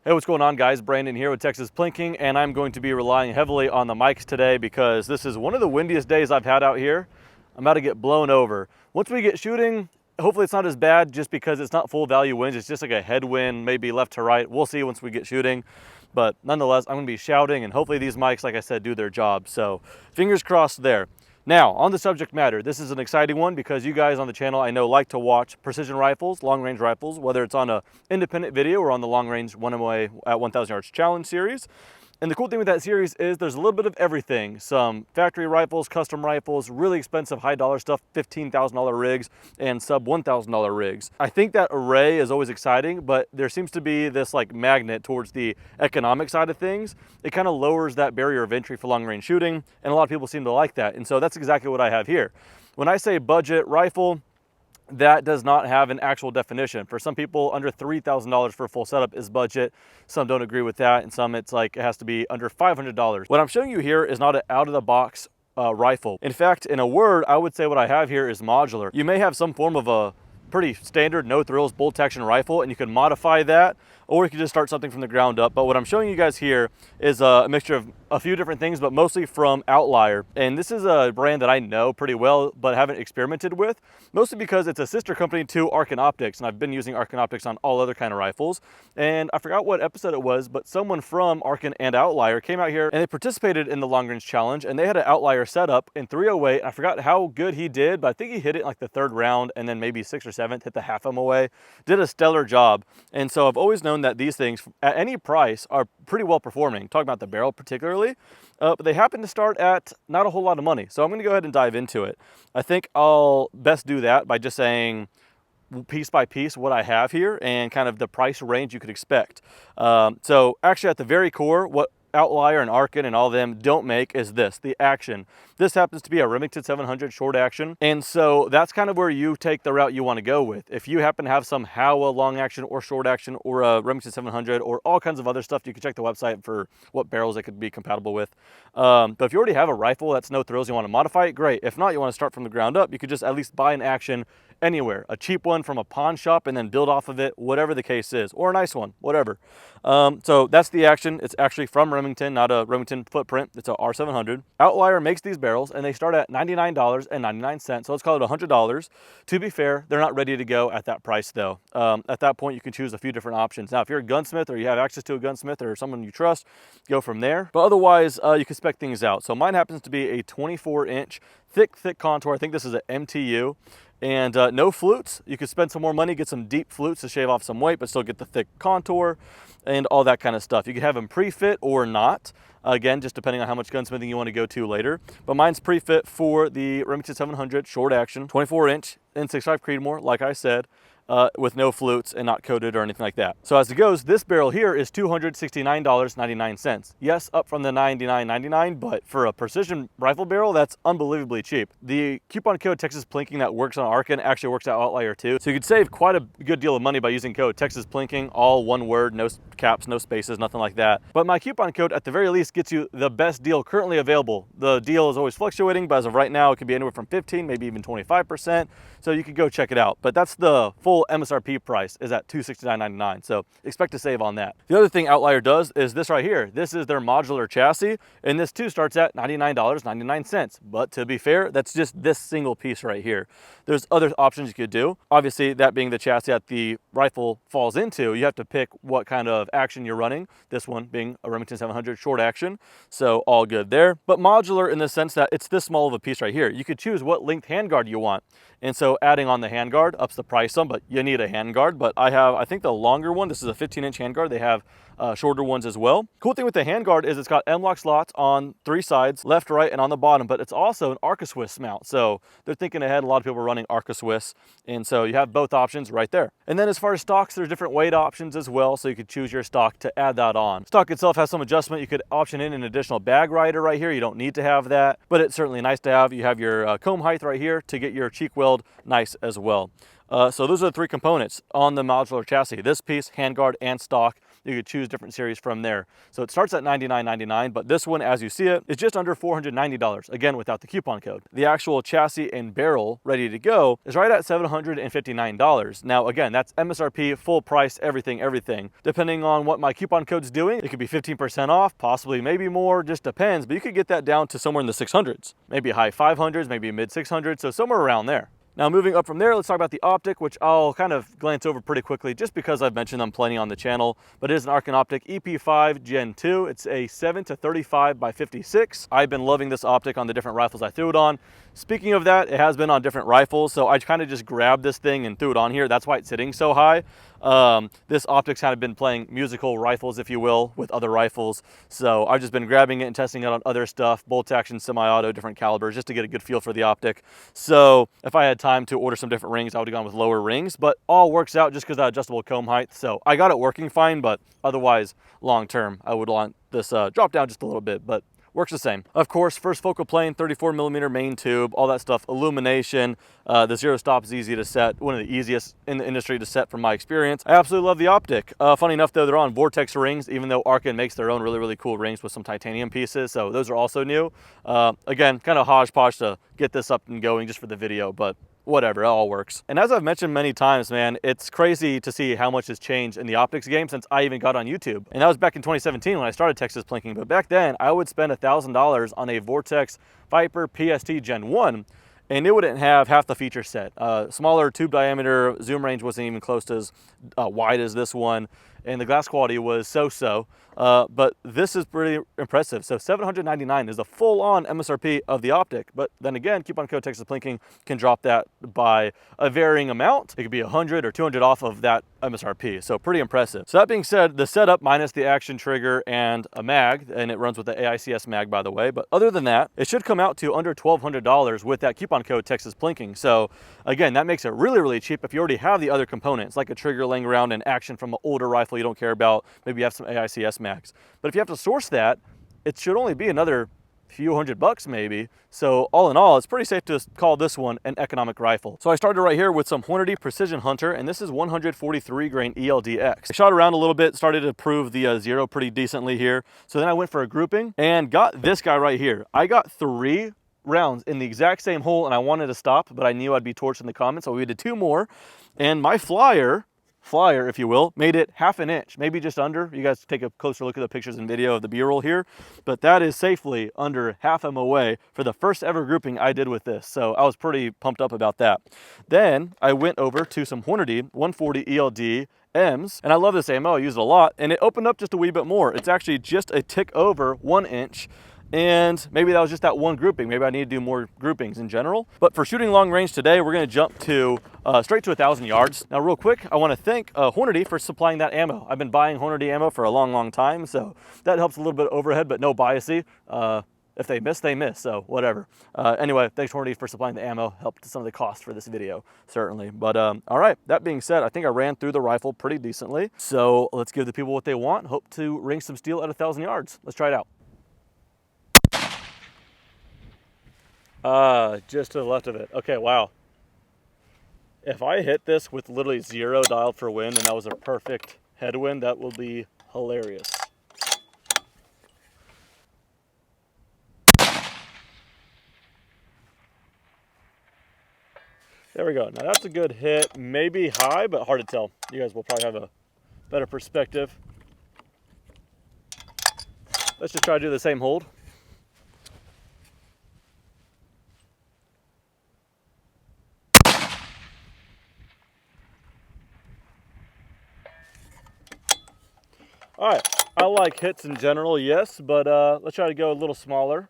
Hey, what's going on, guys? Brandon here with Texas Plinking, and I'm going to be relying heavily on the mics today because this is one of the windiest days I've had out here. I'm about to get blown over. Once we get shooting, hopefully it's not as bad just because it's not full value winds. It's just like a headwind, maybe left to right. We'll see once we get shooting. But nonetheless, I'm going to be shouting, and hopefully these mics, like I said, do their job. So fingers crossed there. Now, on the subject matter, this is an exciting one because you guys on the channel I know like to watch precision rifles, long-range rifles, whether it's on an independent video or on the long-range 1MOA at 1,000 yards challenge series. And the cool thing with that series is there's a little bit of everything. Some factory rifles, custom rifles, really expensive high dollar stuff, $15,000 rigs, and sub $1,000 rigs. I think that array is always exciting, but there seems to be this like magnet towards the economic side of things. It kind of lowers that barrier of entry for long range shooting, and a lot of people seem to like that. And so that's exactly what I have here. When I say budget rifle, that does not have an actual definition. For some people, under $3,000 for a full setup is budget. Some don't agree with that, and some it's like it has to be under $500. What I'm showing you here is not an out-of-the-box rifle. In fact, in a word, I would say what I have here is modular. You may have some form of a pretty standard no thrills bolt action rifle, and you can modify that, or you can just start something from the ground up. But what I'm showing you guys here is a mixture of a few different things, but mostly from Outlier. And this is a brand that I know pretty well, but haven't experimented with, mostly because it's a sister company to Arkin Optics, and I've been using Arkin Optics on all other kind of rifles. And I forgot what episode it was, but someone from Arkin and Outlier came out here and they participated in the long range challenge, and they had an Outlier setup in 308. I forgot how good he did, but I think he hit it in like the third round, and then maybe 6th or 7th, hit the half MOA, did a stellar job. And so I've always known that these things at any price are pretty well performing, talking about the barrel particularly, but they happen to start at not a whole lot of money. So I'm going to go ahead and dive into it. I think I'll best do that by just saying piece by piece what I have here and kind of the price range you could expect. So actually at the very core, what Outlier and Arkin and all of them don't make is this, the action. This happens to be a Remington 700 short action, and so that's kind of where you take the route you want to go with. If you happen to have some Howa long action or short action or a Remington 700 or all kinds of other stuff, you can check the website for what barrels it could be compatible with. But if you already have a rifle that's no thrills, you want to modify it, great. If not, you want to start from the ground up, you could just at least buy an action anywhere, a cheap one from a pawn shop and then build off of it, whatever the case is, or a nice one, whatever. So that's the action. It's actually from Remington, not a Remington footprint. It's a R700. Outlier makes these barrels and they start at $99.99, so let's call it $100. To be fair, they're not ready to go at that price though. At that point, you can choose a few different options. Now, if you're a gunsmith or you have access to a gunsmith or someone you trust, go from there. But otherwise, you can spec things out. So mine happens to be a 24-inch thick contour. I think this is an MTU. And no flutes. You could spend some more money, get some deep flutes to shave off some weight, but still get the thick contour and all that kind of stuff. You could have them pre-fit or not. Again, just depending on how much gunsmithing you want to go to later. But mine's pre-fit for the Remington 700 short action, 24-inch N65 Creedmoor, like I said, with no flutes and not coated or anything like that. So as it goes, this barrel here is $269.99. Yes, up from the $99.99, but for a precision rifle barrel, that's unbelievably cheap. The coupon code Texas Plinking that works on Arkin actually works at Outlier too. So you could save quite a good deal of money by using code Texas Plinking, all one word, no caps, no spaces, nothing like that. But my coupon code at the very least gets you the best deal currently available. The deal is always fluctuating, but as of right now, it could be anywhere from 15, maybe even 25%. So you could go check it out. But that's the full MSRP price is at $269.99. So expect to save on that. The other thing Outlier does is this right here. This is their modular chassis, and this too starts at $99.99. But to be fair, that's just this single piece right here. There's other options you could do. Obviously, that being the chassis that the rifle falls into, you have to pick what kind of action you're running. This one being a Remington 700 short action. So all good there. But modular in the sense that it's this small of a piece right here. You could choose what length handguard you want. And so adding on the handguard ups the price some, but you need a handguard. But I think the longer one, this is a 15-inch handguard. They have shorter ones as well. Cool thing with the handguard is it's got M-LOK slots on 3 sides, left, right, and on the bottom, but it's also an Arca-Swiss mount. So they're thinking ahead. A lot of people are running Arca-Swiss, and so you have both options right there. And then as far as stocks, there's different weight options as well, so you could choose your stock to add that on. Stock itself has some adjustment. You could option in an additional bag rider right here. You don't need to have that, but it's certainly nice to have. You have your comb height right here to get your cheek weld nice as well. So those are the 3 components on the modular chassis. This piece, handguard, and stock. You could choose different series from there. So it starts at $99.99, but this one, as you see it, is just under $490, again, without the coupon code. The actual chassis and barrel ready to go is right at $759. Now, again, that's MSRP, full price, everything. Depending on what my coupon code's doing, it could be 15% off, possibly maybe more, just depends, but you could get that down to somewhere in the 600s, maybe high 500s, maybe mid 600s, so somewhere around there. Now moving up from there, let's talk about the optic, which I'll kind of glance over pretty quickly just because I've mentioned them plenty on the channel, but it is an Archon optic EP5 Gen 2. It's a 7-35 by 56. I've been loving this optic on the different rifles I threw it on. Speaking of that, it has been on different rifles, so I kind of just grabbed this thing and threw it on here. That's why it's sitting so high. This optic's kind of been playing musical rifles, if you will, with other rifles. So I've just been grabbing it and testing it on other stuff, bolt action, semi-auto, different calibers, just to get a good feel for the optic. So if I had time to order some different rings, I would have gone with lower rings, but all works out just because of adjustable comb height. So I got it working fine, but otherwise, long term, I would want this drop down just a little bit, but works the same. Of course, first focal plane, 34mm main tube, all that stuff, illumination. The zero stop is easy to set, one of the easiest in the industry to set from my experience. I absolutely love the optic. Funny enough though, they're on Vortex rings, even though Archon makes their own really cool rings with some titanium pieces, so those are also new. Again, kind of hodgepodge to get this up and going just for the video, but whatever, it all works. And as I've mentioned many times, man, it's crazy to see how much has changed in the optics game since I even got on YouTube. And that was back in 2017 when I started Texas Plinking. But back then, I would spend $1,000 on a Vortex Viper PST Gen 1, and it wouldn't have half the feature set. Smaller tube diameter, zoom range wasn't even close to as wide as this one, and the glass quality was so-so. But this is pretty impressive. So $799 is the full-on MSRP of the optic. But then again, coupon code Texas Plinking can drop that by a varying amount. It could be 100 or 200 off of that MSRP. So pretty impressive. So that being said, the setup minus the action trigger and a mag, and it runs with the AICS mag, by the way. But other than that, it should come out to under $1,200 with that coupon code Texas Plinking. So again, that makes it really cheap if you already have the other components, like a trigger laying around and action from an older rifle you don't care about. Maybe you have some AICS mags. But if you have to source that, it should only be another few $100 maybe. So all in all, it's pretty safe to call this one an economic rifle. So I started right here with some Hornady Precision Hunter, and this is 143 grain eld-x. I shot around a little bit, started to prove the zero pretty decently here. So then I went for a grouping and got this guy right here. I got 3 rounds in the exact same hole, and I wanted to stop, but I knew I'd be torched in the comments, so we did 2 more. And my flyer, if you will, made it half an inch, maybe just under. You guys take a closer look at the pictures and video of the B-roll here, but that is safely under half MOA for the first ever grouping I did with this. So I was pretty pumped up about that. Then I went over to some Hornady 140 ELD M's, and I love this ammo. I use it a lot, and it opened up just a wee bit more. It's actually just a tick over 1 inch. And maybe that was just that one grouping. Maybe I need to do more groupings in general. But for shooting long range today, we're gonna jump to straight to 1,000 yards. Now real quick, I wanna thank Hornady for supplying that ammo. I've been buying Hornady ammo for a long time, so that helps a little bit of overhead, but no biasy. If they miss, they miss, so whatever. Anyway, thanks Hornady for supplying the ammo. Helped some of the cost for this video, certainly. But all right, that being said, I think I ran through the rifle pretty decently. So let's give the people what they want. Hope to ring some steel at 1,000 yards. Let's try it out. Just to the left of it. Okay, wow. If I hit this with literally 0 dialed for wind and that was a perfect headwind, that will be hilarious. There we go. Now that's a good hit. Maybe high, but hard to tell. You guys will probably have a better perspective. Let's just try to do the same hold. All right, I like hits in general, yes, but let's try to go a little smaller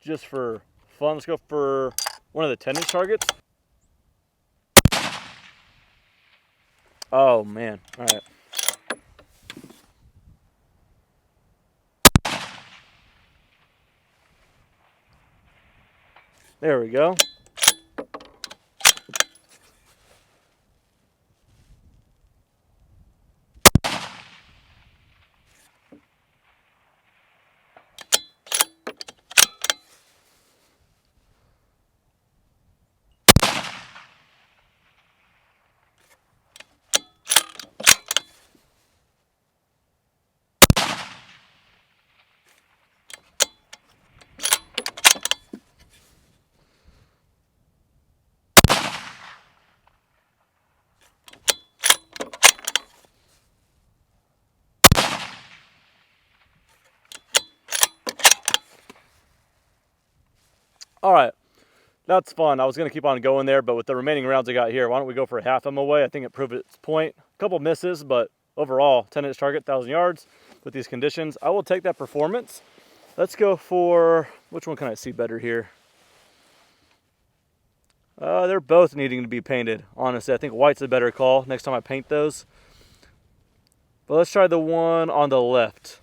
just for fun. Let's go for one of the 10-inch targets. Oh, man. All right. There we go. All right, that's fun. I was gonna keep on going there, but with the remaining rounds I got here, why don't we go for a half MOA? I think it proved its point. A couple misses, but overall, 10-inch target, 1,000 yards with these conditions. I will take that performance. Let's go for, which one can I see better here? They're both needing to be painted, honestly. I think white's a better call next time I paint those. But let's try the one on the left.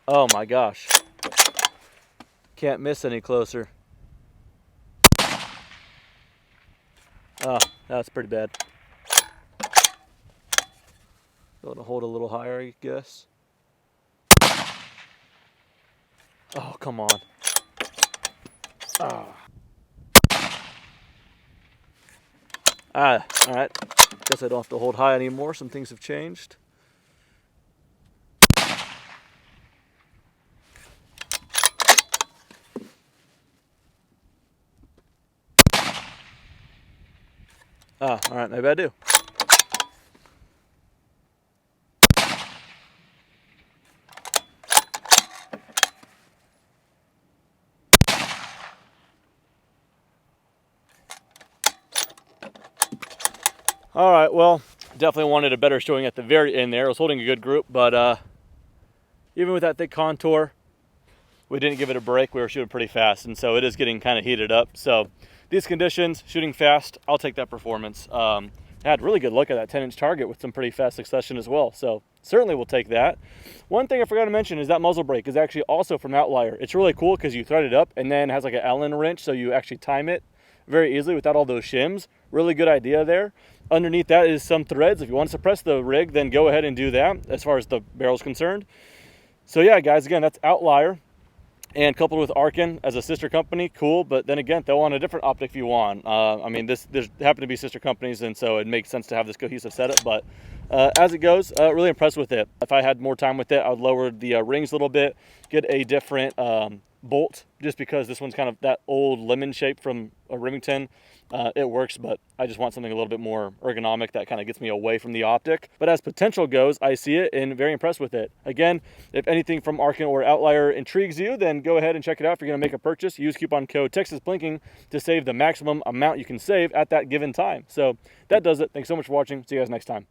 Oh my gosh. Can't miss any closer. Oh, that's pretty bad. Going to hold a little higher, I guess. Oh, come on. Oh. All right. Guess I don't have to hold high anymore. Some things have changed. All right, maybe I do. All right, well, definitely wanted a better showing at the very end there. I was holding a good group, but even with that thick contour, we didn't give it a break. We were shooting pretty fast, and so it is getting kind of heated up. So these conditions, shooting fast, I'll take that performance. I had really good look at that 10-inch target with some pretty fast succession as well. So certainly we'll take that. One thing I forgot to mention is that muzzle brake is actually also from Outlier. It's really cool because you thread it up and then it has like an Allen wrench, so you actually time it very easily without all those shims. Really good idea there. Underneath that is some threads. If you want to suppress the rig, then go ahead and do that as far as the barrel's concerned. So yeah, guys, again, that's Outlier. And coupled with Arkin as a sister company, cool. But then again, throw on a different optic if you want. I mean, there's happen to be sister companies, and so it makes sense to have this cohesive setup. But as it goes, really impressed with it. If I had more time with it, I would lower the rings a little bit, get a different bolt, just because this one's kind of that old lemon shape from a Remington. It works, but I just want something a little bit more ergonomic that kind of gets me away from the optic. But as potential goes, I see it and very impressed with it. Again, if anything from Arkin or Outlier intrigues you, then go ahead and check it out. If you're going to make a purchase, use coupon code TexasPlinking to save the maximum amount you can save at that given time. So that does it. Thanks so much for watching. See you guys next time.